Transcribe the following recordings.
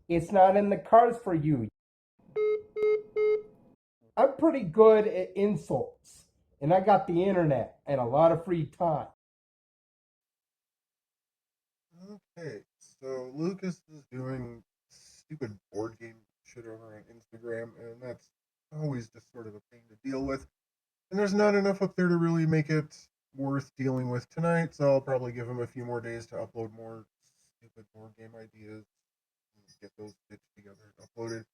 It's not in the cards for you. I'm pretty good at insults, and I got the internet and a lot of free time. Okay, so Lucas is doing stupid board game shit over on Instagram, and that's always just sort of a pain to deal with. And there's not enough up there to really make it worth dealing with tonight, so I'll probably give him a few more days to upload more stupid board game ideas and get those stitched together and uploaded.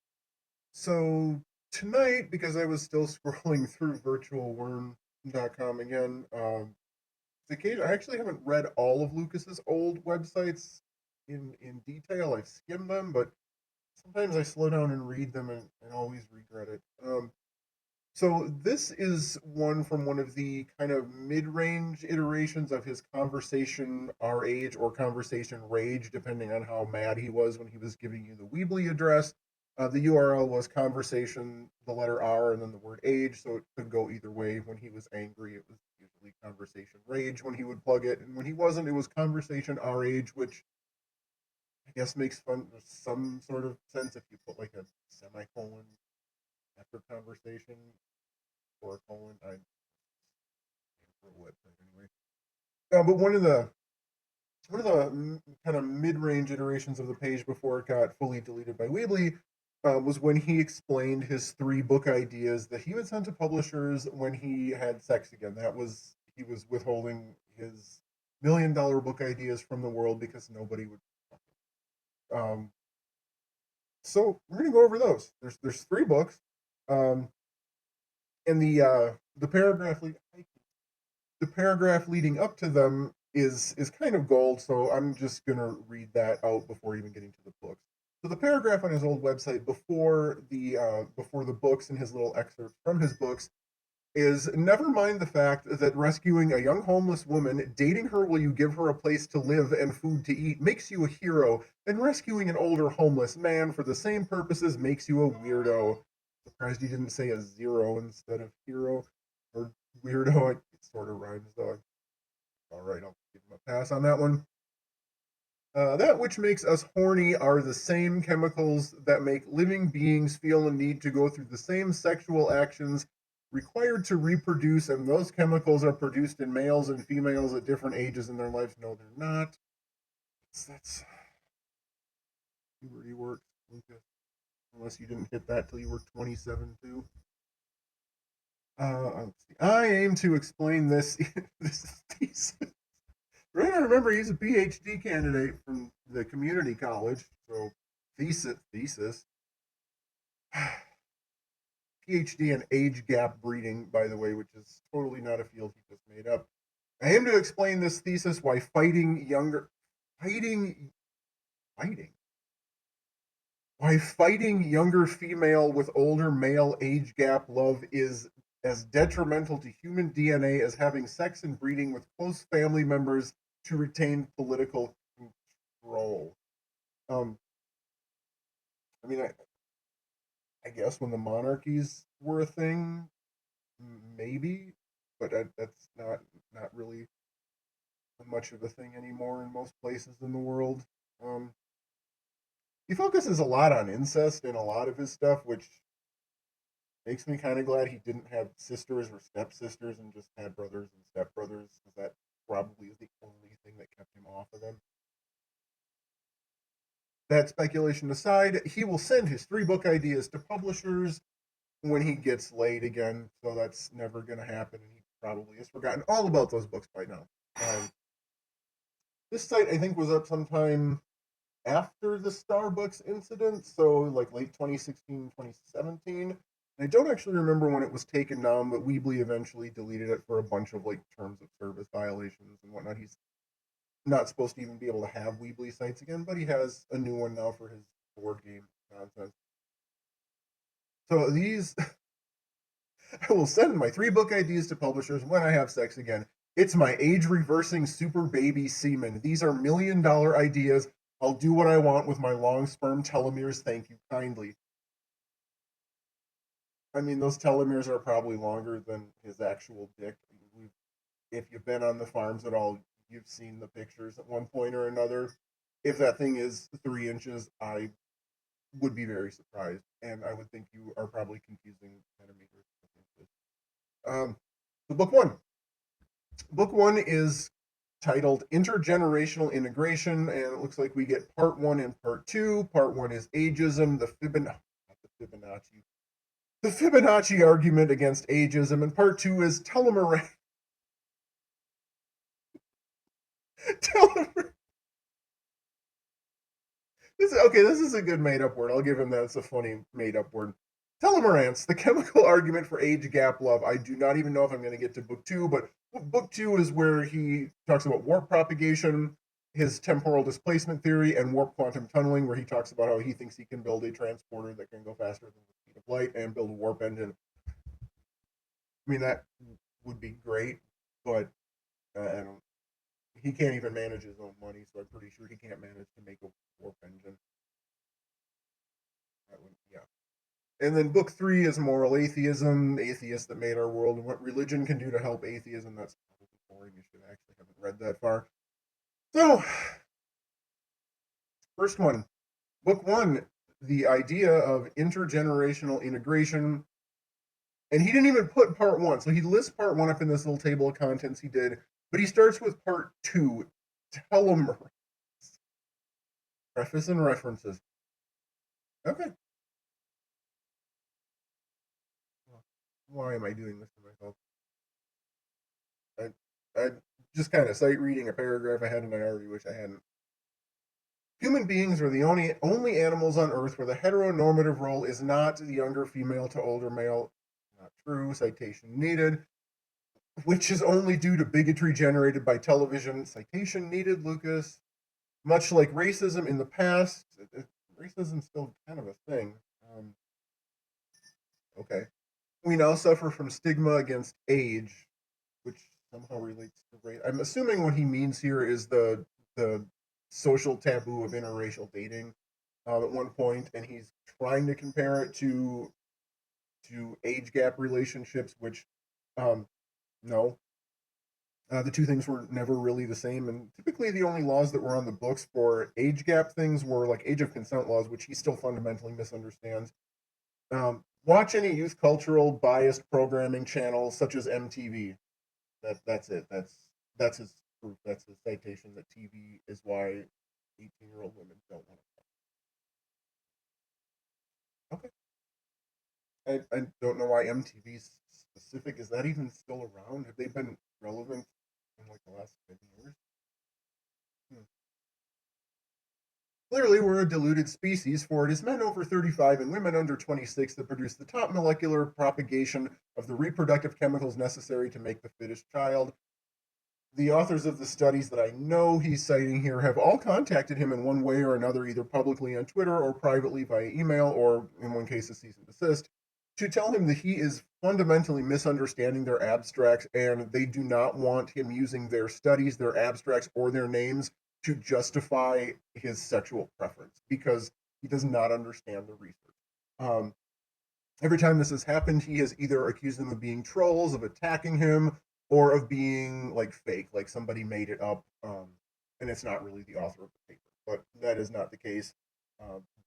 So tonight, because I was still scrolling through virtualwern.com again, I actually haven't read all of Lucas's old websites in detail. I've skimmed them, but sometimes I slow down and read them and always regret it. So this is one from one of the kind of mid-range iterations of his conversation our age or conversation rage, depending on how mad he was when he was giving you the Weebly address. The URL was conversation, the letter R, and then the word age, so it could go either way. When he was angry, it was usually conversation rage when he would plug it, and when he wasn't, it was conversation R age, which I guess makes fun some sort of sense if you put like a semicolon after conversation or a colon. I for a website anyway. But one of the kind of mid-range iterations of the page before it got fully deleted by Weebly was when he explained his three book ideas that he would send to publishers when he had sex again. That was he was withholding his $1 million book ideas from the world because nobody would. Um, so we're gonna go over those. There's three books, um, and the paragraph leading up to them is kind of gold, so I'm just gonna read that out before even getting to the books. So the paragraph on his old website before the books and his little excerpts from his books is never mind the fact that rescuing a young homeless woman, dating her while you give her a place to live and food to eat makes you a hero, and rescuing an older homeless man for the same purposes makes you a weirdo. Surprised he didn't say a zero instead of hero or weirdo. It sort of rhymes though. All right, I'll give him a pass on that one. That which makes us horny are the same chemicals that make living beings feel a need to go through the same sexual actions required to reproduce, and those chemicals are produced in males and females at different ages in their lives. No, they're not. That's puberty works, Lucas. Unless you didn't hit that till you were 27 too. Let's see. I aim to explain this this thesis. Remember, he's a PhD candidate from the community college, so thesis. PhD in age gap breeding, by the way, which is totally not a field he just made up. I aim to explain this thesis why fighting, fighting, why fighting younger female with older male age gap love is as detrimental to human DNA as having sex and breeding with close family members to retain political control. Um, I mean, I guess when the monarchies were a thing, maybe, but that's not really much of a thing anymore in most places in the world. Um, he focuses a lot on incest in a lot of his stuff, which makes me kind of glad he didn't have sisters or stepsisters and just had brothers and stepbrothers, because that probably is the only thing that kept him off of them. That speculation aside, he will send his three book ideas to publishers when he gets laid again, so that's never going to happen, and he probably has forgotten all about those books by now. This site, I think, was up sometime after the Starbucks incident, so like late 2016, 2017. And I don't actually remember when it was taken down, but Weebly eventually deleted it for a bunch of like terms of service violations and whatnot. He's not supposed to even be able to have Weebly sites again, but he has a new one now for his board game nonsense. So these I will send my three book ideas to publishers when I have sex again. It's my age reversing super baby semen. These are $1 million ideas. I'll do what I want with my long sperm telomeres. Thank you kindly. I mean, those telomeres are probably longer than his actual dick. If you've been on the farms at all, you've seen the pictures at one point or another. If that thing is 3 inches, I would be very surprised, and I would think you are probably confusing centimeters. So book one. Book one is titled Intergenerational Integration, and it looks like we get part one and part two. Part one is ageism, the Fibonacci argument against ageism, and part two is telomere. Telomer. This is a good made up word. I'll give him that. It's a funny made up word. Telomerance, the chemical argument for age gap love. I do not even know if I'm going to get to book two, but book two is where he talks about warp propagation, his temporal displacement theory, and warp quantum tunneling, where he talks about how he thinks he can build a transporter that can go faster than the speed of light and build a warp engine. I mean, that would be great, but I don't. He can't even manage his own money, so I'm pretty sure he can't manage to make a warp engine. Yeah. And then book three is moral atheism, atheists that made our world, and what religion can do to help atheism. That's probably boring. You should actually haven't read that far. So, first one, book one, the idea of intergenerational integration. And he didn't even put part one. So he lists part one up in this little table of contents he did, but he starts with part two, telomere. Preface and references. Okay. Why am I doing this to myself? I just kind of sight reading a paragraph I had, and I already wish I hadn't. Human beings are the only animals on Earth where the heteronormative role is not the younger female to older male. Not true. Citation needed. Which is only due to bigotry generated by television. Citation needed, Lucas. Much like racism in the past, racism's still kind of a thing. Okay. We now suffer from stigma against age, which somehow relates to race. I'm assuming what he means here is the social taboo of interracial dating at one point, and he's trying to compare it to age gap relationships, which no, the two things were never really the same. And typically, the only laws that were on the books for age gap things were like age of consent laws, which he still fundamentally misunderstands. Watch any youth cultural biased programming channels such as MTV. That's it. That's his proof. That's his citation that TV is why 18-year-old women don't want to. Okay. I don't know why MTV specific. Is that even still around? Have they been relevant in like the last 10 years? Hmm. Clearly, we're a deluded species, for it is men over 35 and women under 26 that produce the top molecular propagation of the reproductive chemicals necessary to make the fittest child. The authors of the studies that I know he's citing here have all contacted him in one way or another, either publicly on Twitter or privately via email, or in one case, a cease and desist, to tell him that he is fundamentally misunderstanding their abstracts and they do not want him using their studies, their abstracts, or their names to justify his sexual preference because he does not understand the research. Um, every time this has happened, he has either accused them of being trolls, of attacking him, or of being like fake, like somebody made it up, and it's not really the author of the paper. But that is not the case.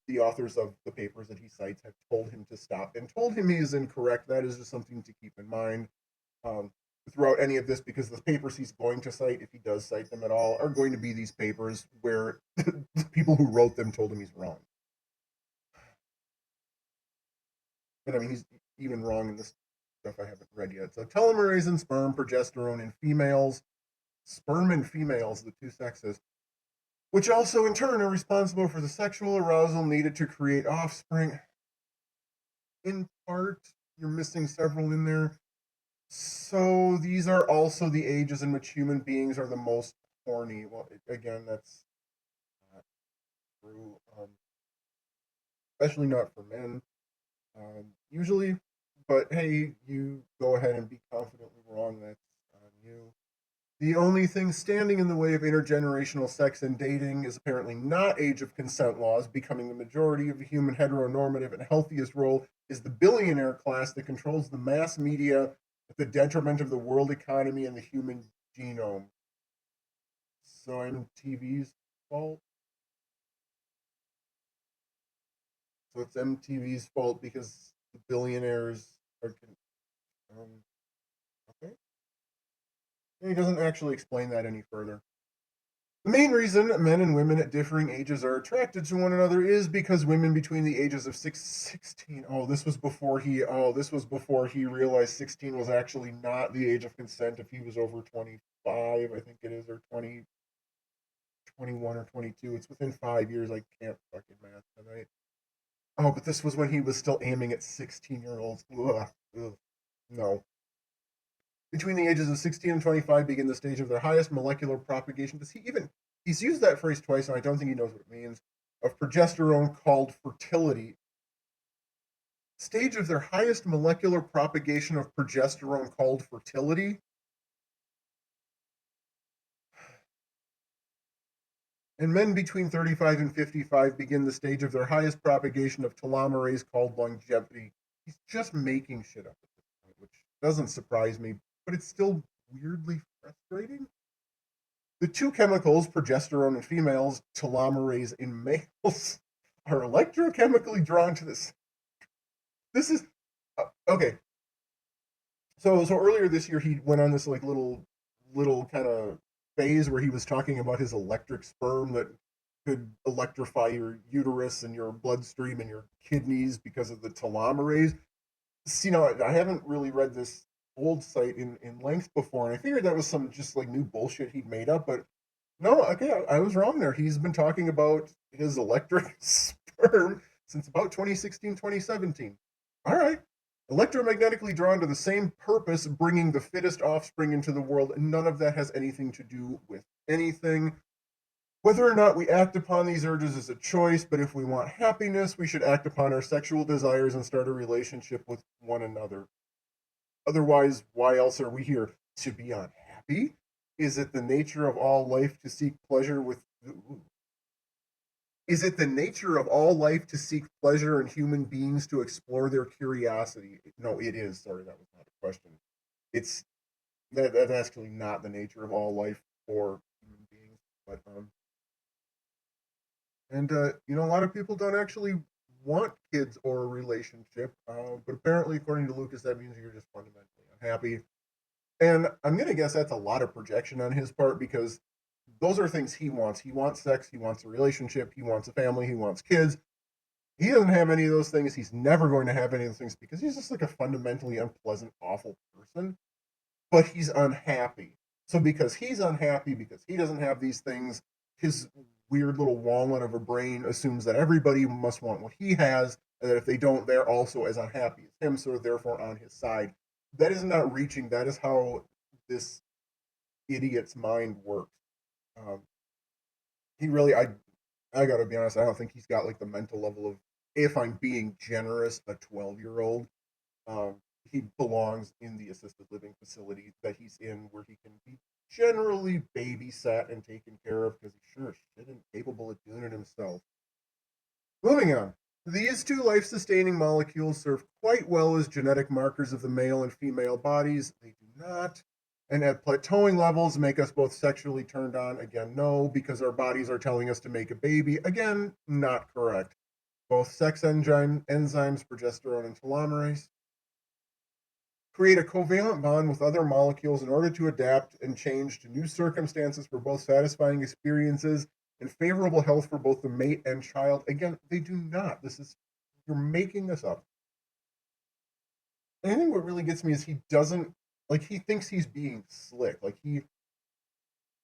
The authors of the papers that he cites have told him to stop and told him he is incorrect. That is just something to keep in mind um, throughout any of this, because the papers he's going to cite, if he does cite them at all, are going to be these papers where the people who wrote them told him he's wrong. And I mean, he's even wrong in this stuff I haven't read yet. So telomerase in sperm, progesterone in females, sperm in females, the two sexes, which also in turn are responsible for the sexual arousal needed to create offspring. In part, you're missing several in there. So these are also the ages in which human beings are the most horny. Well, again, that's not true, especially not for men. Usually, but hey, you go ahead and be confidently wrong. That's on you. The only thing standing in the way of intergenerational sex and dating is apparently not age of consent laws. Becoming the majority of the human heteronormative and healthiest role is the billionaire class that controls the mass media at the detriment of the world economy and the human genome. So I'm TV's fault. So it's MTV's fault because the billionaires are. Okay. And he doesn't actually explain that any further. The main reason men and women at differing ages are attracted to one another is because women between the ages of 16. Oh, this was before he. Oh, this was before he realized 16 was actually not the age of consent if he was over 25. I think it is, or 20, 21 or 22. It's within 5 years. I can't fucking math tonight. Oh, but this was when he was still aiming at 16-year-olds. Ugh, ugh, no. Between the ages of 16 and 25 begin the stage of their highest molecular propagation. Does he even, he's used that phrase twice, and I don't think he knows what it means, of progesterone called fertility. Stage of their highest molecular propagation of progesterone called fertility? And men between 35 and 55 begin the stage of their highest propagation of telomerase called longevity. He's just making shit up at this point, which doesn't surprise me, but it's still weirdly frustrating. The two chemicals, progesterone in females, telomerase in males, are electrochemically drawn to this. This is okay. So earlier this year, he went on this like little kind of phase where he was talking about his electric sperm that could electrify your uterus and your bloodstream and your kidneys because of the telomerase. See, now I haven't really read this old site in length before, and I figured that was some just like new bullshit he'd made up, but no, okay, I was wrong there. He's been talking about his electric sperm since about 2016, 2017. All right. Electromagnetically drawn to the same purpose, bringing the fittest offspring into the world, and none of that has anything to do with anything. Whether or not we act upon these urges is a choice, but if we want happiness, we should act upon our sexual desires and start a relationship with one another. Otherwise, why else are we here? To be unhappy? Is it the nature of all life to seek pleasure with. Is it the nature of all life to seek pleasure in human beings to explore their curiosity? No, it is. Sorry, that was not a question. It's that's actually not the nature of all life for human beings. But a lot of people don't actually want kids or a relationship. But apparently, according to Lucas, that means you're just fundamentally unhappy. And I'm gonna guess that's a lot of projection on his part because those are things he wants. He wants sex, he wants a relationship, he wants a family, he wants kids. He doesn't have any of those things. He's never going to have any of those things because he's just like a fundamentally unpleasant, awful person. But he's unhappy. So because he's unhappy, because he doesn't have these things, his weird little walnut of a brain assumes that everybody must want what he has, and that if they don't, they're also as unhappy as him, so therefore on his side. That is not reaching. That is how this idiot's mind works. Um, he really, I gotta be honest, I don't think he's got like the mental level of, if I'm being generous, a 12-year-old. Um, he belongs in the assisted living facility that he's in, where he can be generally babysat and taken care of because he sure isn't capable of doing it himself. Moving on. These two life sustaining molecules serve quite well as genetic markers of the male and female bodies. They do not. And at plateauing levels, make us both sexually turned on. Again, no, because our bodies are telling us to make a baby. Again, not correct. Both sex enzymes, progesterone and telomerase, create a covalent bond with other molecules in order to adapt and change to new circumstances for both satisfying experiences and favorable health for both the mate and child. Again, they do not. You're making this up. And I think what really gets me is he doesn't, like, he thinks he's being slick.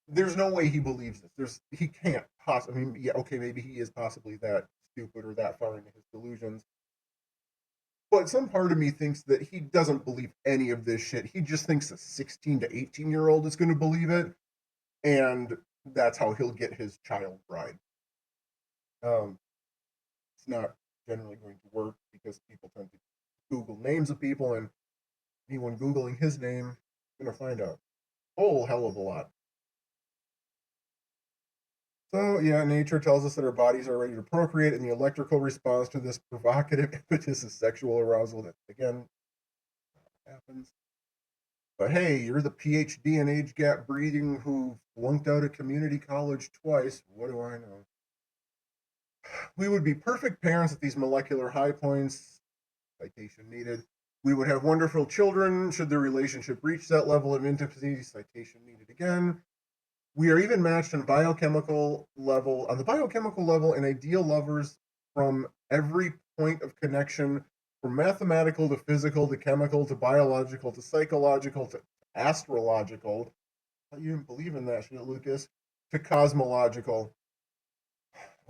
There's no way he believes this. He can't possibly, I mean, yeah, okay, maybe he is possibly that stupid or that far into his delusions. But some part of me thinks that he doesn't believe any of this shit. He just thinks a 16 to 18-year-old is going to believe it, and that's how he'll get his child bride. It's not generally going to work because people tend to Google names of people, and anyone Googling his name is going to find a whole hell of a lot. So, yeah, nature tells us that our bodies are ready to procreate, and the electrical response to this provocative impetus is sexual arousal. That, again, happens. But hey, you're the PhD in age gap breathing who flunked out of community college twice. What do I know? We would be perfect parents at these molecular high points. Citation needed. We would have wonderful children should their relationship reach that level of intimacy. Citation needed again. We are even matched on the biochemical level, and ideal lovers from every point of connection, from mathematical to physical to chemical to biological to psychological to astrological. You didn't believe in that shit, Lucas. To cosmological.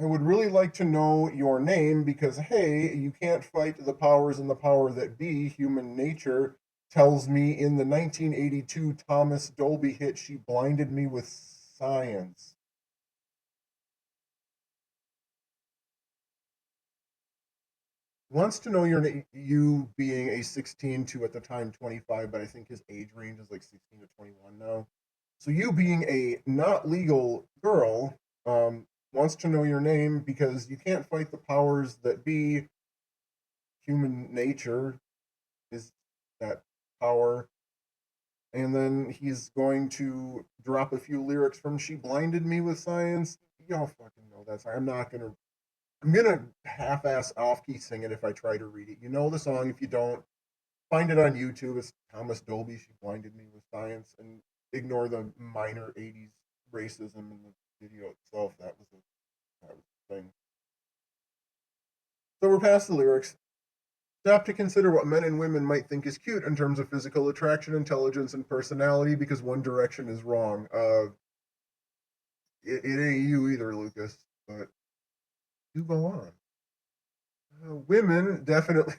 I would really like to know your name because, hey, you can't fight the powers and the power that be. Human nature tells me in the 1982 Thomas Dolby hit, she blinded me with science. Wants to know your name, you being a 16 to at the time 25, but I think his age range is like 16 to 21 now. So you being a not legal girl, wants to know your name because you can't fight the powers that be. Human nature is that power. And then he's going to drop a few lyrics from She Blinded Me with Science. Y'all fucking know that song. I'm gonna half ass off key sing it if I try to read it. You know the song. If you don't, find it on YouTube. It's Thomas Dolby, She Blinded Me with Science, and ignore the minor 80s racism in the video itself. That was the thing. So we're past the lyrics. Stop to consider what men and women might think is cute in terms of physical attraction, intelligence, and personality because one direction is wrong. It ain't you either, Lucas, but you go on. Uh, women definitely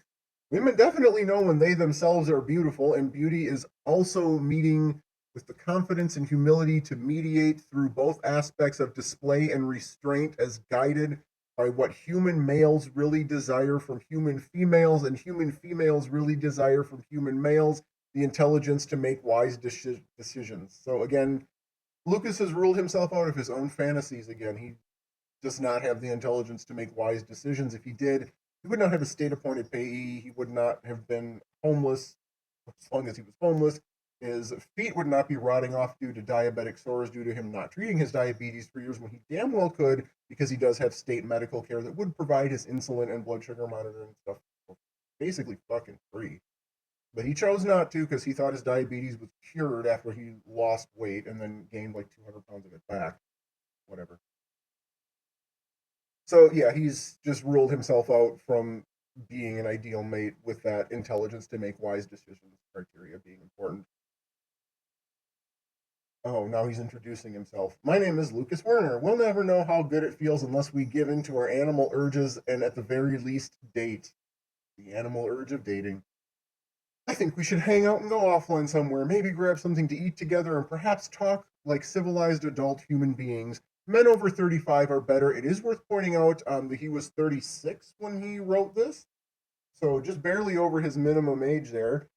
women definitely know when they themselves are beautiful, and beauty is also meeting with the confidence and humility to mediate through both aspects of display and restraint as guided by what human males really desire from human females and human females really desire from human males, the intelligence to make wise decisions. So again, Lucas has ruled himself out of his own fantasies again. He does not have the intelligence to make wise decisions. If he did, he would not have a state appointed payee. He would not have been homeless as long as he was homeless. His feet would not be rotting off due to diabetic sores due to him not treating his diabetes for years when he damn well could because he does have state medical care that would provide his insulin and blood sugar monitoring stuff basically fucking free. But he chose not to because he thought his diabetes was cured after he lost weight and then gained like 200 pounds of it back. Whatever. So yeah, he's just ruled himself out from being an ideal mate with that intelligence to make wise decisions criteria being important. Oh, now he's introducing himself. My name is Lucas Werner. We'll never know how good it feels unless we give in to our animal urges and at the very least date. The animal urge of dating. I think we should hang out and go offline somewhere, maybe grab something to eat together, and perhaps talk like civilized adult human beings. Men over 35 are better. It is worth pointing out that he was 36 when he wrote this, so just barely over his minimum age there.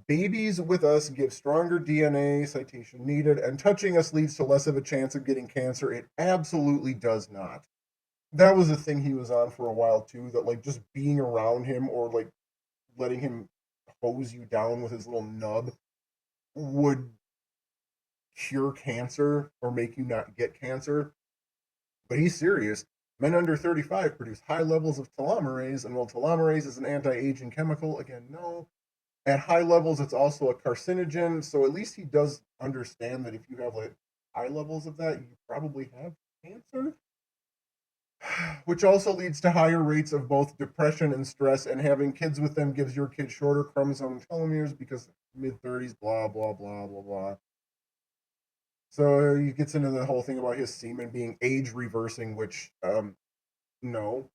Babies with us give stronger DNA, citation needed, and touching us leads to less of a chance of getting cancer. It absolutely does not. That was a thing he was on for a while too, that like just being around him or like letting him hose you down with his little nub would cure cancer or make you not get cancer. But he's serious. Men under 35 produce high levels of telomerase, and while telomerase is an anti aging chemical, again, no. At high levels, it's also a carcinogen. So at least he does understand that if you have like high levels of that, you probably have cancer, which also leads to higher rates of both depression and stress. And having kids with them gives your kid shorter chromosome telomeres because mid 30s, blah, blah, blah, blah, blah. So he gets into the whole thing about his semen being age reversing, which, no.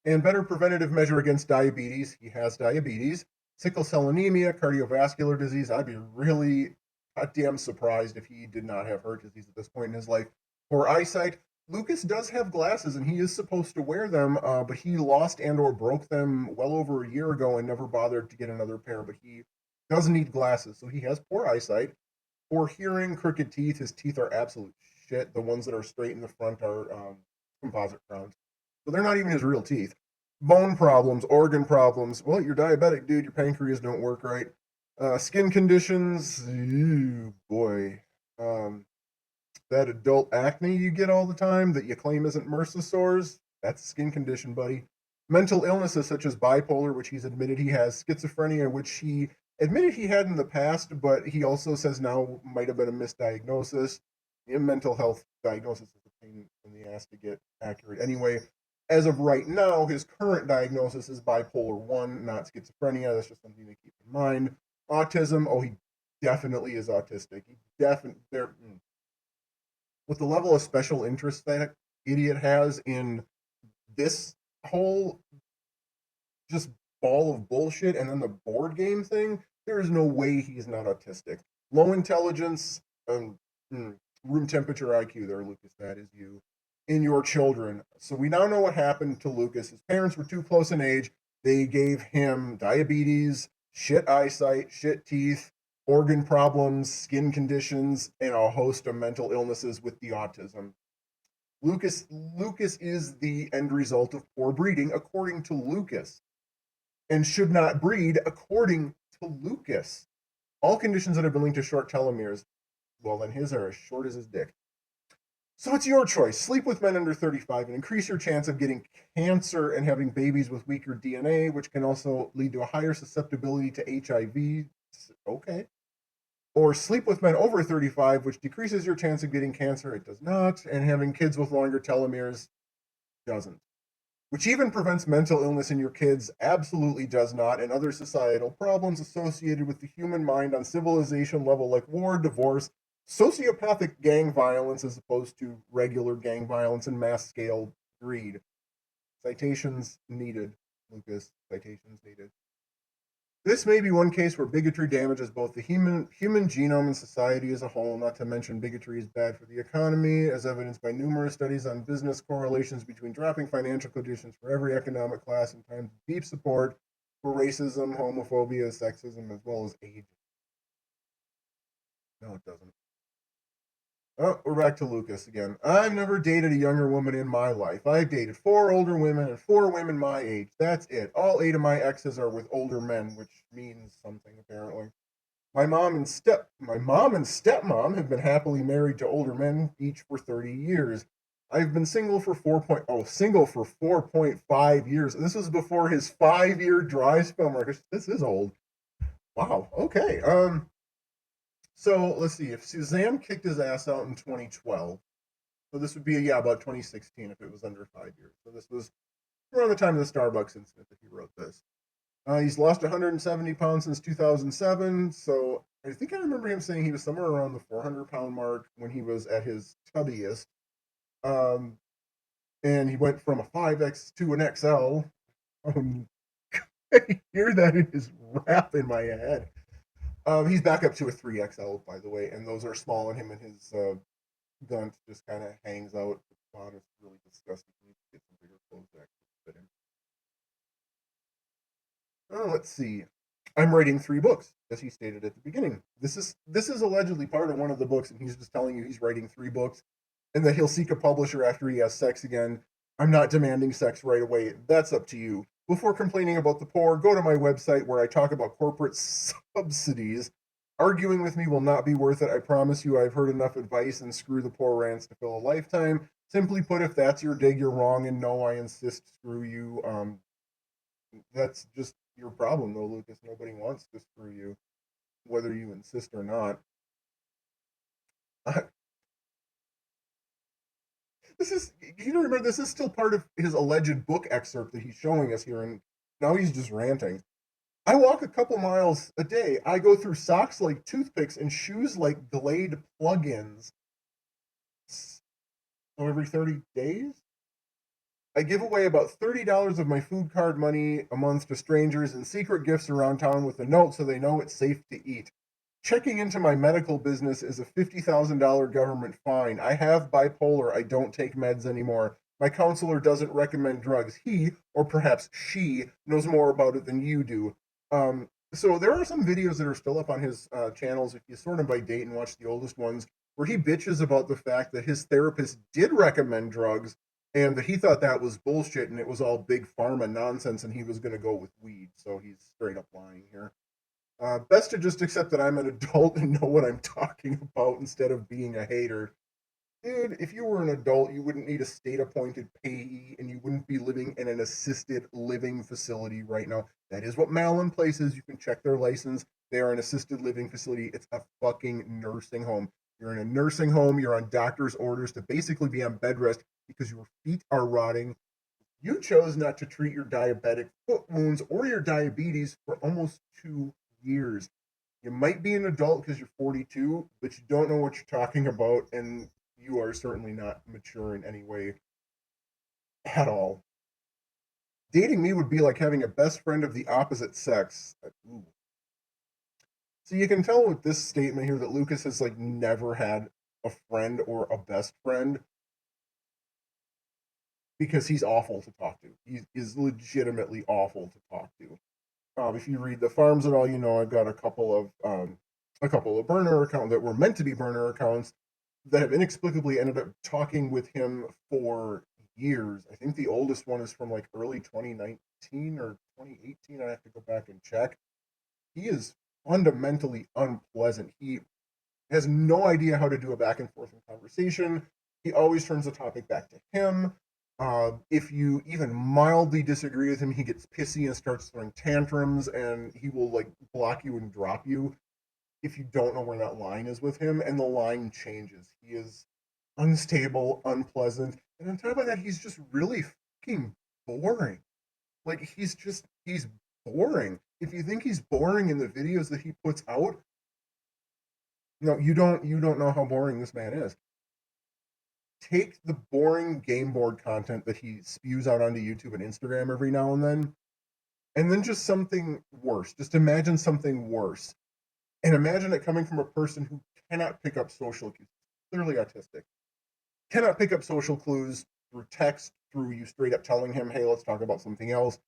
And better preventative measure against diabetes. He has diabetes, sickle cell anemia, cardiovascular disease. I'd be really goddamn surprised if he did not have heart disease at this point in his life. Poor eyesight. Lucas does have glasses and he is supposed to wear them, but he lost and or broke them well over a year ago and never bothered to get another pair. But he does need glasses, so he has poor eyesight. Poor hearing, crooked teeth. His teeth are absolute shit. The ones that are straight in the front are composite crowns. So they're not even his real teeth. Bone problems, organ problems. Well, you're diabetic, dude. Your pancreas don't work right. Skin conditions. Ew, boy. That adult acne you get all the time that you claim isn't MRSA sores. That's a skin condition, buddy. Mental illnesses such as bipolar, which he's admitted he has, schizophrenia, which he admitted he had in the past, but he also says now might have been a misdiagnosis. Mental health diagnosis is a pain in the ass to get accurate. Anyway, as of right now, his current diagnosis is bipolar 1, not schizophrenia. That's just something to keep in mind. Autism, oh, he definitely is autistic. He definitely, with the level of special interest that idiot has in this whole just ball of bullshit and then the board game thing, there is no way he's not autistic. Low intelligence, room temperature IQ, there, Lucas, that is you, in your children. So we now know what happened to Lucas. His parents were too close in age. They gave him diabetes, shit eyesight, shit teeth, organ problems, skin conditions, and a host of mental illnesses with the autism. Lucas is the end result of poor breeding, according to Lucas, and should not breed, according to Lucas. All conditions that have been linked to short telomeres, well, then his are as short as his dick. So it's your choice. Sleep with men under 35 and increase your chance of getting cancer and having babies with weaker DNA, which can also lead to a higher susceptibility to HIV. Okay. Or sleep with men over 35, which decreases your chance of getting cancer. It does not. And having kids with longer telomeres doesn't. Which even prevents mental illness in your kids, absolutely does not, and other societal problems associated with the human mind on civilization level, like war, divorce, sociopathic gang violence, as opposed to regular gang violence and mass scale greed. Citations needed, Lucas. Citations needed. This may be one case where bigotry damages both the human genome and society as a whole, not to mention bigotry is bad for the economy, as evidenced by numerous studies on business correlations between dropping financial conditions for every economic class and times of deep support for racism, homophobia, sexism, as well as age. No, it doesn't. Oh, we're back to Lucas again. I've never dated a younger woman in my life. I've dated 4 older women and 4 women my age. That's it. All 8 of my exes are with older men, which means something apparently. My mom and stepmom have been happily married to older men, each for 30 years. I've been single for 4.5 years. This was before his 5-year dry spell, Marcus. This is old. Wow. Okay. So let's see. If Suzanne kicked his ass out in 2012, so this would be about 2016 if it was under 5 years. So this was around the time of the Starbucks incident that he wrote this. He's lost 170 pounds since 2007. So I think I remember him saying he was somewhere around the 400-pound mark when he was at his tubbiest. And he went from a 5X to an XL. I hear that in his rap in my head. He's back up to a 3XL, by the way, and those are small, and him and his gunt just kind of hangs out. It's really disgusting. He needs to get some bigger clothes to actually fit him. Let's see. I'm writing 3 books, as he stated at the beginning. This is allegedly part of one of the books, and he's just telling you he's writing 3 books, and that he'll seek a publisher after he has sex again. I'm not demanding sex right away. That's up to you. Before complaining about the poor, go to my website where I talk about corporate subsidies. Arguing with me will not be worth it. I promise you I've heard enough advice and screw the poor rants to fill a lifetime. Simply put, if that's your dig, you're wrong, and no, I insist, screw you. That's just your problem, though, Lucas. Nobody wants to screw you, whether you insist or not. This is, you know, remember, this is still part of his alleged book excerpt that he's showing us here, and now he's just ranting. I walk a couple miles a day. I go through socks like toothpicks and shoes like Glade plugins. So every 30 days? I give away about $30 of my food card money a month to strangers and secret gifts around town with a note so they know it's safe to eat. Checking into my medical business is a $50,000 government fine. I have bipolar. I don't take meds anymore. My counselor doesn't recommend drugs. He, or perhaps she, knows more about it than you do. So there are some videos that are still up on his channels, if you sort them by date and watch the oldest ones, where he bitches about the fact that his therapist did recommend drugs and that he thought that was bullshit and it was all big pharma nonsense and he was going to go with weed. So he's straight up lying here. Best to just accept that I'm an adult and know what I'm talking about instead of being a hater. Dude, if you were an adult, you wouldn't need a state-appointed payee, and you wouldn't be living in an assisted living facility right now. That is what Malin Place is. You can check their license. They are an assisted living facility. It's a fucking nursing home. You're in a nursing home. You're on doctor's orders to basically be on bed rest because your feet are rotting. You chose not to treat your diabetic foot wounds or your diabetes for almost 2 years. You might be an adult because you're 42, but you don't know what you're talking about, and you are certainly not mature in any way at all. Dating me would be like having a best friend of the opposite sex. Ooh. So you can tell with this statement here that Lucas has like never had a friend or a best friend because he's awful to talk to. He is legitimately awful to talk to. If you read the farms at all, you know I've got a couple of burner accounts that were meant to be burner accounts that have inexplicably ended up talking with him for years. I think the oldest one is from like early 2019 or 2018. I have to go back and check. He is fundamentally unpleasant. He has no idea how to do a back and forth in conversation. He always turns the topic back to him. If you even mildly disagree with him, he gets pissy and starts throwing tantrums, and he will like block you and drop you if you don't know where that line is with him, and the line changes. He is unstable, unpleasant, and on top of that, he's just really fucking boring. Like he's boring. If you think he's boring in the videos that he puts out, no, you don't know how boring this man is. Take the boring game board content that he spews out onto YouTube and Instagram every now and then just something worse. Just imagine something worse. And imagine it coming from a person who cannot pick up social cues, clearly autistic, cannot pick up social clues through text, through you straight up telling him, hey, let's talk about something else.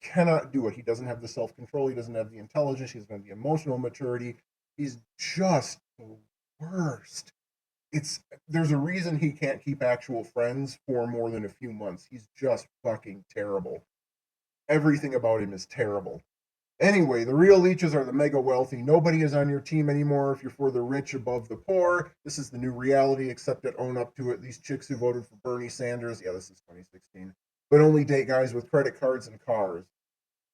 Cannot do it. He doesn't have the self control. He doesn't have the intelligence. He doesn't have the emotional maturity. He's just the worst. It's there's a reason he can't keep actual friends for more than a few months. He's just fucking terrible. Everything about him is terrible. Anyway, the real leeches are the mega wealthy. Nobody is on your team anymore if you're for the rich above the poor. This is the new reality. Accept it, own up to it. These chicks who voted for Bernie Sanders, yeah, this is 2016, but only date guys with credit cards and cars.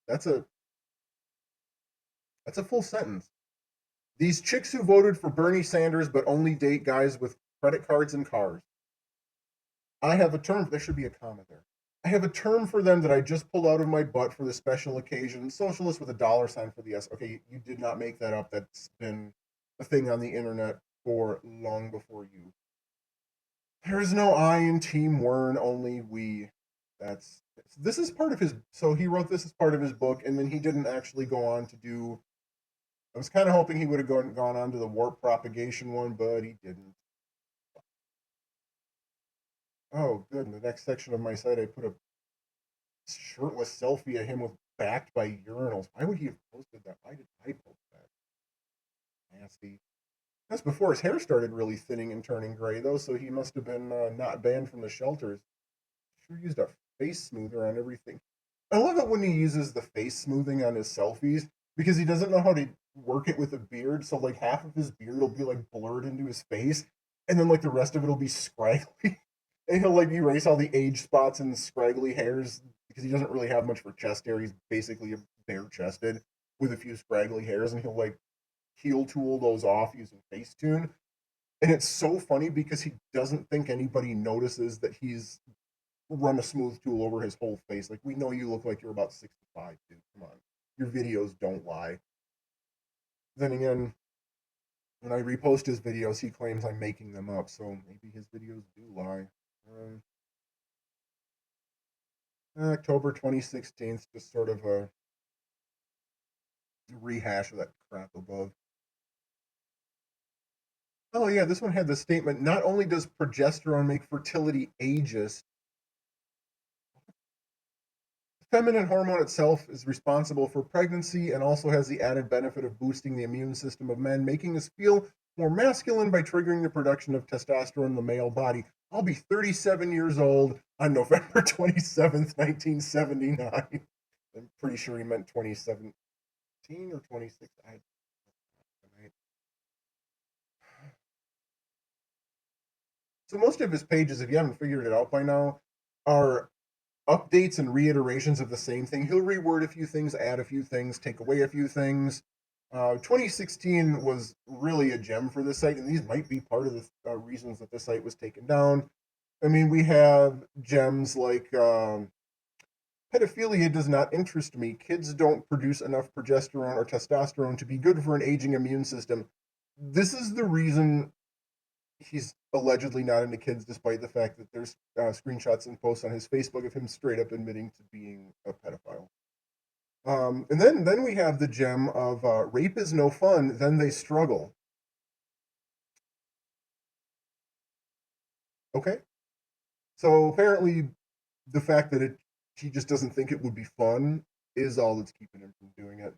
That's a that's a full sentence. These chicks who voted for Bernie Sanders but only date guys with credit cards and cars. I have a term. There should be a comma there. I have a term for them that I just pulled out of my butt for the special occasion. Socialist with a dollar sign for the S. Okay, you did not make that up. That's been a thing on the internet for long before you. There is no I in Team Wern, only we. That's this is part of his. So he wrote this as part of his book, and then he didn't actually go on to do. I was kind of hoping he would have gone on to the warp propagation one, but he didn't. Oh, good. In the next section of my site, I put a shirtless selfie of him with backed by urinals. Why would he have posted that? Why did I post that? Nasty. That's before his hair started really thinning and turning gray, though, so he must have been not banned from the shelters. Sure used a face smoother on everything. I love it when he uses the face smoothing on his selfies because he doesn't know how to work it with a beard. So, like, half of his beard will be, like, blurred into his face, and then, like, the rest of it will be scraggly. And he'll, like, erase all the age spots and scraggly hairs because he doesn't really have much for chest hair. He's basically bare chested with a few scraggly hairs, and he'll, like, heel tool those off using Facetune. And it's so funny because he doesn't think anybody notices that he's run a smooth tool over his whole face. Like, we know you look like you're about 65, dude. Come on. Your videos don't lie. Then again, when I repost his videos, he claims I'm making them up, so maybe his videos do lie. October 2016, just sort of a rehash of that crap above. Oh, yeah, this one had the statement not only does progesterone make fertility ageist, the feminine hormone itself is responsible for pregnancy and also has the added benefit of boosting the immune system of men, making us feel more masculine by triggering the production of testosterone in the male body. I'll be 37 years old on November 27th, 1979. I'm pretty sure he meant 2017 or 26. So most of his pages, if you haven't figured it out by now, are updates and reiterations of the same thing. He'll reword a few things, add a few things, take away a few things. 2016 was really a gem for this site, and these might be part of the reasons that the site was taken down. I mean, we have gems like pedophilia does not interest me. Kids don't produce enough progesterone or testosterone to be good for an aging immune system. This is the reason he's allegedly not into kids, despite the fact that there's screenshots and posts on his Facebook of him straight up admitting to being a pedophile. And then we have the gem of rape is no fun, then they struggle. Okay, so apparently the fact that he just doesn't think it would be fun is all that's keeping him from doing it.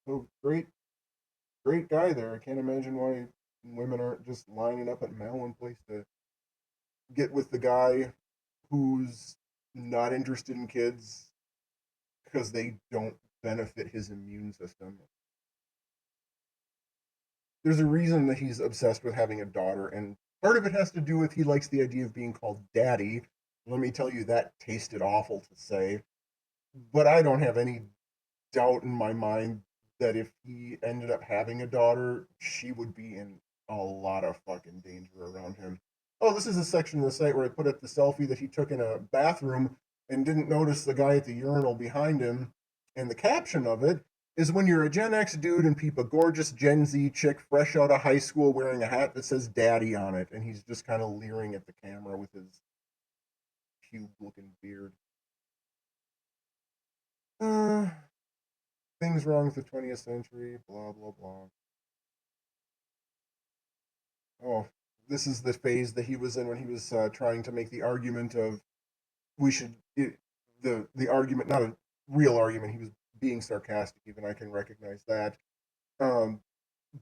So great guy there. I can't imagine why women aren't just lining up at Malin Place to get with the guy who's not interested in kids because they don't benefit his immune system. There's a reason that he's obsessed with having a daughter, and part of it has to do with he likes the idea of being called daddy. Let me tell you, that tasted awful to say, but I don't have any doubt in my mind that if he ended up having a daughter, she would be in a lot of fucking danger around him. Oh, this is a section of the site where I put up the selfie that he took in a bathroom and didn't notice the guy at the urinal behind him. And the caption of it is when you're a Gen X dude and peep a gorgeous Gen Z chick fresh out of high school wearing a hat that says daddy on it. And he's just kind of leering at the camera with his cube looking beard. Uh, things wrong with the 20th century, blah, blah, blah. Oh, this is the phase that he was in when he was trying to make the argument of we should, the argument, not a real argument, he was being sarcastic, even I can recognize that. Um,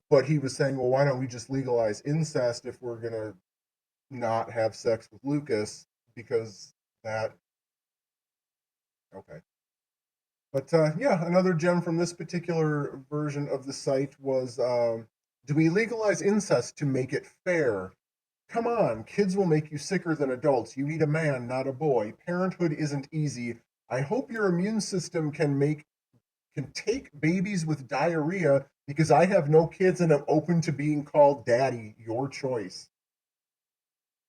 but he was saying, well, why don't we just legalize incest if we're going to not have sex with Lucas? Because that, okay. But yeah, another gem from this particular version of the site was do we legalize incest to make it fair? Come on, kids will make you sicker than adults. You need a man, not a boy. Parenthood isn't easy. I hope your immune system can take babies with diarrhea because I have no kids and I'm open to being called daddy. Your choice.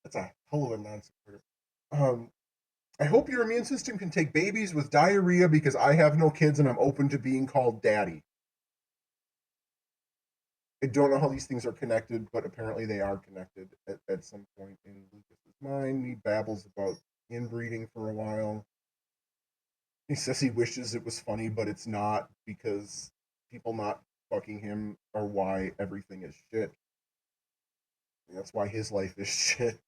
That's a hell of a non sequitur. Um, I hope your immune system can take babies with diarrhea because I have no kids and I'm open to being called daddy. I don't know how these things are connected, but apparently they are connected at some point in Lucas's mind. He babbles about inbreeding for a while. He says he wishes it was funny, but it's not because people not fucking him are why everything is shit. That's why his life is shit.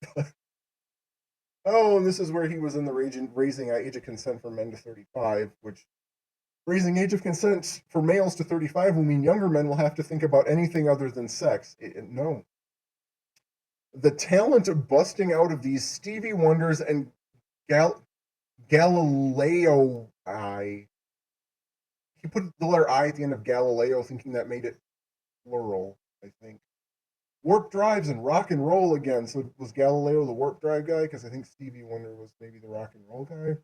Oh, and this is where he was in the raising age of consent for men to 35, which raising age of consent for males to 35 will mean younger men will have to think about anything other than sex. No. The talent of busting out of these Stevie Wonders and Galileo I. He put the letter I at the end of Galileo, thinking that made it plural, I think. Warp drives and rock and roll again. So was Galileo the warp drive guy? Because I think Stevie Wonder was maybe the rock and roll guy.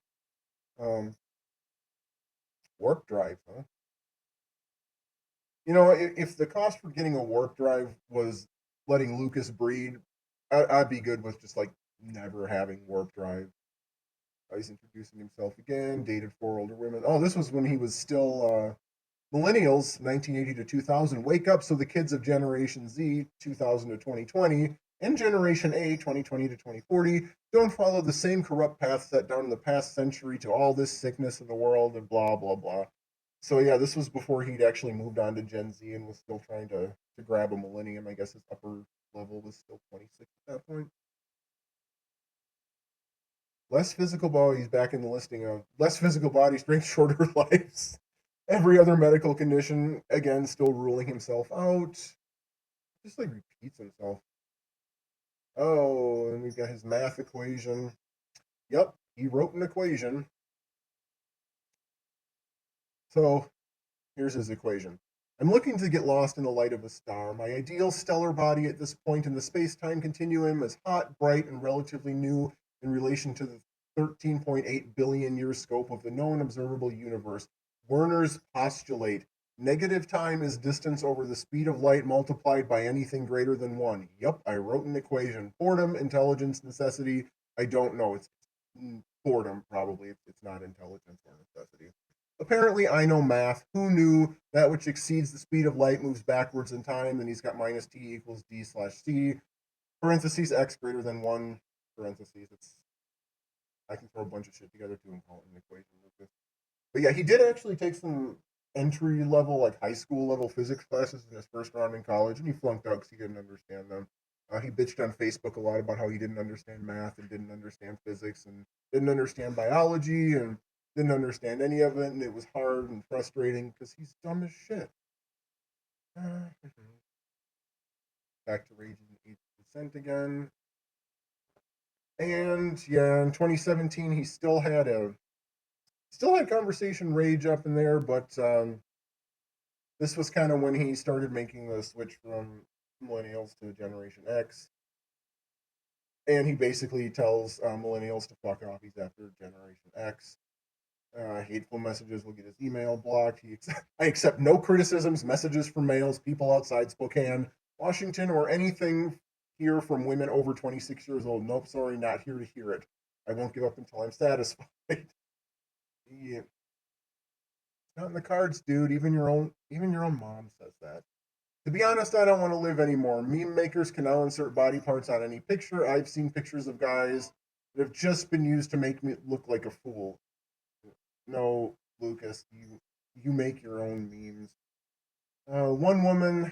Warp drive, huh? You know, if the cost for getting a warp drive was letting Lucas breed, I'd be good with just like never having warp drive. He's introducing himself again. Dated 4 older women. Oh, this was when he was still millennials, 1980 to 2000. Wake up, so the kids of Generation Z, 2000 to 2020, and Generation A, 2020 to 2040, don't follow the same corrupt path set down in the past century to all this sickness in the world and blah blah blah. So yeah, this was before he'd actually moved on to Gen Z and was still trying to grab a millennium. I guess his upper level was still 26 at that point. Less physical bodies back in the listing of less physical body strength, shorter lives. Every other medical condition, again, still ruling himself out. Just like repeats himself. Oh, and we've got his math equation. Yep, he wrote an equation. So here's his equation. I'm looking to get lost in the light of a star. My ideal stellar body at this point in the space-time continuum is hot, bright, and relatively new in relation to the 13.8 billion year scope of the known observable universe. Werner's postulate. Negative time is distance over the speed of light multiplied by anything greater than 1. Yup, I wrote an equation. Boredom, intelligence, necessity. I don't know. It's boredom, probably. It's not intelligence or necessity. Apparently, I know math. Who knew that which exceeds the speed of light moves backwards in time? Then he's got minus t equals d slash c, parentheses x greater than 1, parentheses. I can throw a bunch of shit together too and call it an equation. But yeah, he did actually take some entry level, like high school level physics classes in his first round in college, and he flunked out because he didn't understand them. He bitched on Facebook a lot about how he didn't understand math and didn't understand physics and didn't understand biology and didn't understand any of it, and it was hard and frustrating because he's dumb as shit. Back to raging 8% again. And yeah, in 2017, he still had conversation rage up in there, but this was kind of when he started making the switch from millennials to Generation X. And he basically tells millennials to fuck off. He's after Generation X. Hateful messages will get his email blocked. I accept no criticisms, messages from males, people outside Spokane, Washington, or anything here from women over 26 years old. Nope, sorry, not here to hear it. I won't give up until I'm satisfied. Yeah. It's not in the cards, dude. Even your own mom says that. To be honest, I don't want to live anymore. Meme makers can now insert body parts on any picture. I've seen pictures of guys that have just been used to make me look like a fool. No, Lucas, you make your own memes. One woman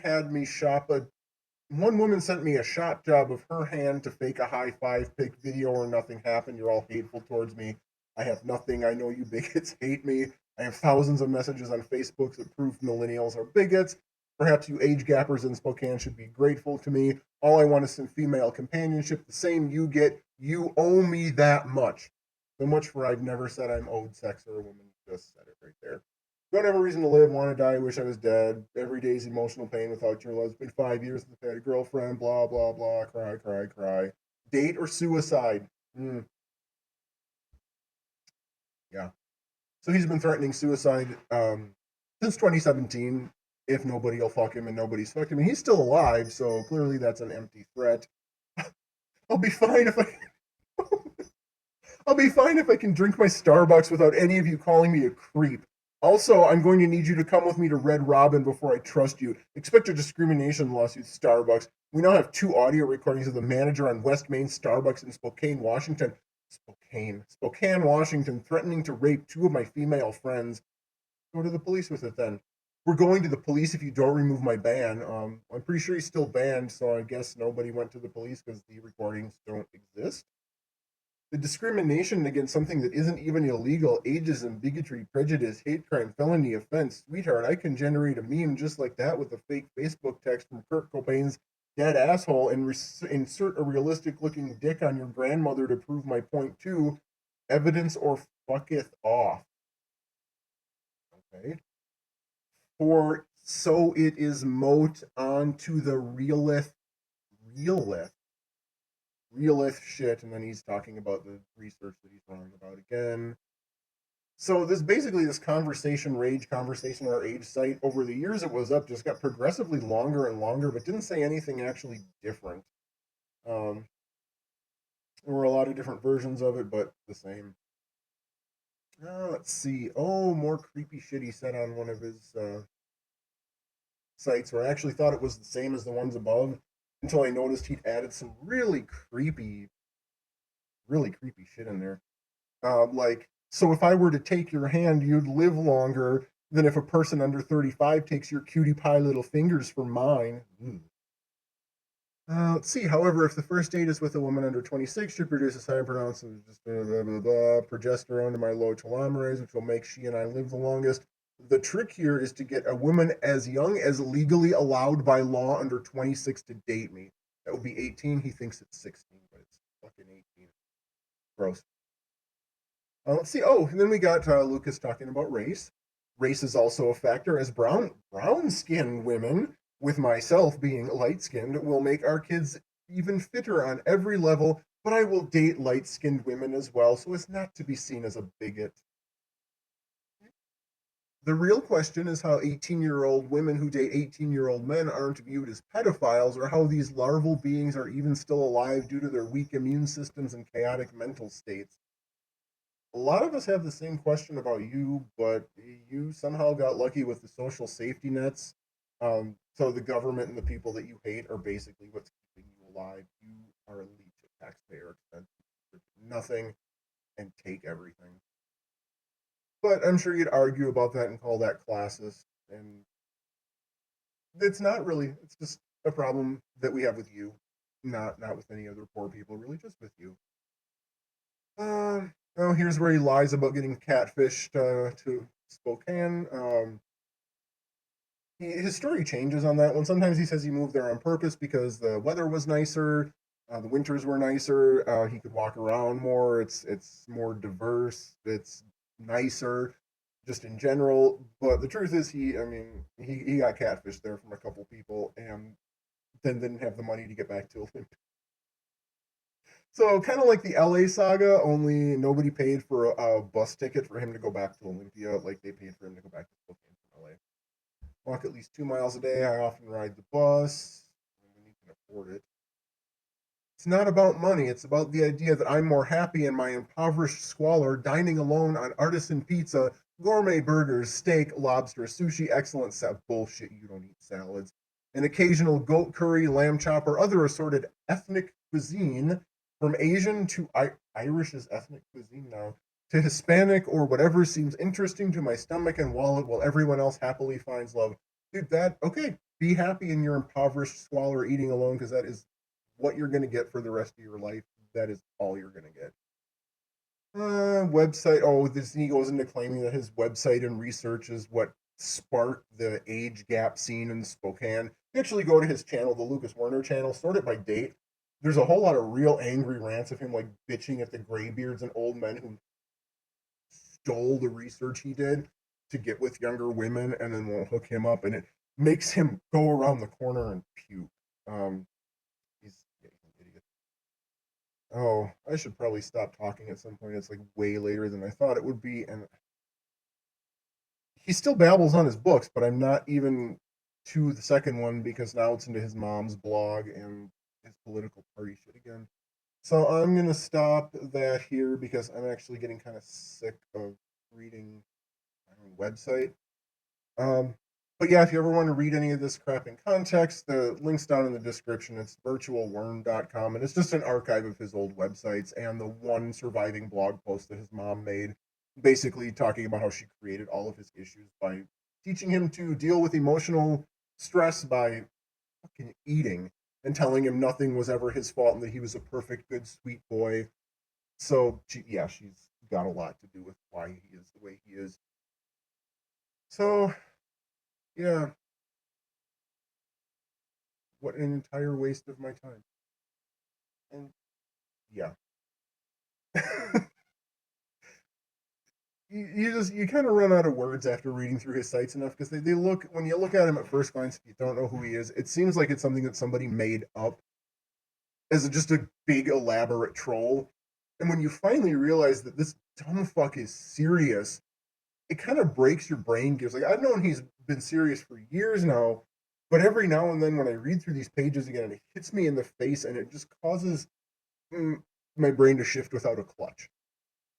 sent me a shot job of her hand to fake a high five pic video or nothing happened. You're all hateful towards me. I have nothing. I know you bigots hate me. I have thousands of messages on Facebook that prove millennials are bigots. Perhaps you age gappers in Spokane should be grateful to me. All I want is some female companionship, the same you get. You owe me that much. So much for I've never said I'm owed sex or a woman. Just said it right there. Don't have a reason to live, want to die, wish I was dead. Every day's emotional pain without your love. It's been 5 years since I had a girlfriend, blah, blah, blah, cry, cry, cry. Date or suicide? Yeah. So he's been threatening suicide since 2017 if nobody will fuck him and nobody's fucked him. And he's still alive, so clearly that's an empty threat. I'll be fine if I can drink my Starbucks without any of you calling me a creep. Also, I'm going to need you to come with me to Red Robin before I trust you. Expect a discrimination lawsuit, Starbucks. We now have 2 audio recordings of the manager on West Main Starbucks in Spokane, Washington. Spokane, Washington, threatening to rape 2 of my female friends. Go to the police with it then. We're going to the police if you don't remove my ban. I'm pretty sure he's still banned, so I guess nobody went to the police because the recordings don't exist. The discrimination against something that isn't even illegal, ageism, bigotry, prejudice, hate crime, felony offense. Sweetheart, I can generate a meme just like that with a fake Facebook text from Kurt Cobain's dead asshole and insert a realistic looking dick on your grandmother to prove my point too. Evidence or fucketh off. Okay. For so it is mote onto the realith shit, and then he's talking about the research that he's wrong about again. So this basically this conversation our age site over the years it was up just got progressively longer and longer, but didn't say anything actually different. There were a lot of different versions of it, but the same. Let's see. Oh, more creepy shit he said on one of his sites where I actually thought it was the same as the ones above until I noticed he'd added some really creepy shit in there. Like, so if I were to take your hand, you'd live longer than if a person under 35 takes your cutie pie little fingers from mine. Let's see. However, if the first date is with a woman under 26, she produces high pronounced just blah, blah, blah, blah, progesterone to my low telomerase, which will make she and I live the longest. The trick here is to get a woman as young as legally allowed by law under 26 to date me. That would be 18. He thinks it's 16, but it's fucking 18. Gross. Let's see. Oh, and then we got Lucas talking about race. Race is also a factor, as brown skinned women, with myself being light skinned, will make our kids even fitter on every level. But I will date light skinned women as well, so as not to be seen as a bigot. The real question is how 18-year-old women who date 18-year-old men aren't viewed as pedophiles, or how these larval beings are even still alive due to their weak immune systems and chaotic mental states. A lot of us have the same question about you, but you somehow got lucky with the social safety nets. So the government and the people that you hate are basically what's keeping you alive. You are a leech of taxpayer expense. Nothing and take everything. But I'm sure you'd argue about that and call that classist. And it's not really. It's just a problem that we have with you, not with any other poor people. Really, just with you. Oh, here's where he lies about getting catfished to Spokane. His story changes on that one. Sometimes he says he moved there on purpose because the weather was nicer, the winters were nicer. He could walk around more. It's more diverse. It's nicer, just in general. But the truth is, he got catfished there from a couple people, and then didn't have the money to get back to Olympia. So kind of like the LA saga, only nobody paid for a bus ticket for him to go back to Olympia, like they paid for him to go back to Spokane from LA. Walk at least 2 miles a day. I often ride the bus when you can afford it. It's not about money. It's about the idea that I'm more happy in my impoverished squalor, dining alone on artisan pizza, gourmet burgers, steak, lobster, sushi, excellent salad. Bullshit, you don't eat salads. An occasional goat curry, lamb chop, or other assorted ethnic cuisine, from Asian to Irish is ethnic cuisine now, to Hispanic or whatever seems interesting to my stomach and wallet, while everyone else happily finds love. Dude, okay, be happy in your impoverished squalor eating alone, because that is what you're going to get for the rest of your life. That is all you're going to get. Website. Oh, this he goes into claiming that his website and research is what sparked the age gap scene in Spokane. You actually go to his channel, the Lucas Werner channel, sort it by date. There's a whole lot of real angry rants of him like bitching at the graybeards and old men who stole the research he did to get with younger women and then will hook him up, and it makes him go around the corner and puke. He's an idiot. Oh, I should probably stop talking at some point. It's like way later than I thought it would be, and he still babbles on his books, but I'm not even to the second one because now it's into his mom's blog and his political party shit again. So I'm gonna stop that here because I'm actually getting kind of sick of reading my own website. Um, but yeah, if you ever want to read any of this crap in context, the link's down in the description. It's virtualwern.com, and it's just an archive of his old websites and the one surviving blog post that his mom made, basically talking about how she created all of his issues by teaching him to deal with emotional stress by fucking eating and telling him nothing was ever his fault and that he was a perfect, good, sweet boy. So, she's got a lot to do with why he is the way he is. So, yeah, what an entire waste of my time. And yeah. You kind of run out of words after reading through his sites enough, because they look, when you look at him at first glance, if you don't know who he is, it seems like it's something that somebody made up as just a big elaborate troll. And when you finally realize that this dumb fuck is serious, it kind of breaks your brain gears. Like, I've known he's been serious for years now, but every now and then when I read through these pages again, it hits me in the face and it just causes my brain to shift without a clutch.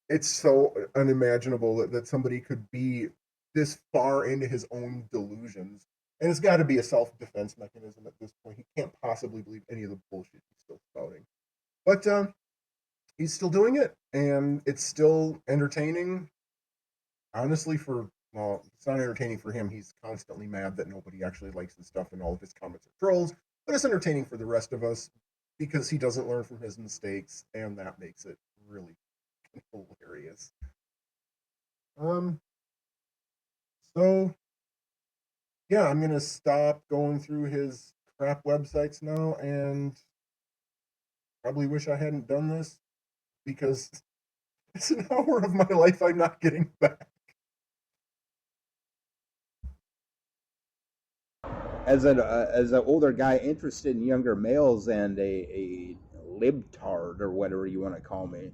It's so unimaginable that somebody could be this far into his own delusions. And it's got to be a self defense mechanism at this point. He can't possibly believe any of the bullshit he's still spouting. But he's still doing it, and it's still entertaining. Honestly, well, it's not entertaining for him. He's constantly mad that nobody actually likes his stuff, and all of his comments are trolls. But it's entertaining for the rest of us because he doesn't learn from his mistakes, and that makes it really hilarious. Um, so yeah, I'm gonna stop going through his crap websites now, and probably wish I hadn't done this because it's an hour of my life I'm not getting back. as an older guy interested in younger males and a libtard or whatever you want to call me.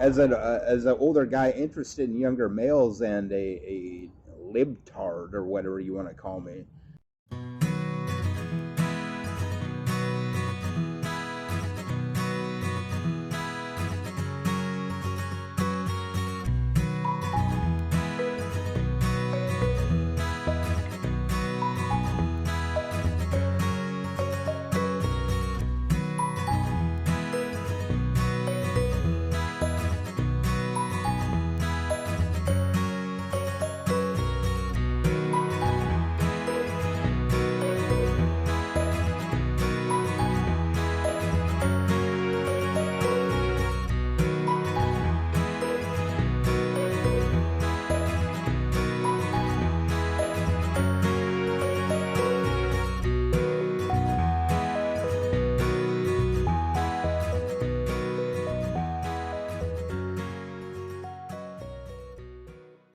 as an older guy interested in younger males and a libtard or whatever you want to call me.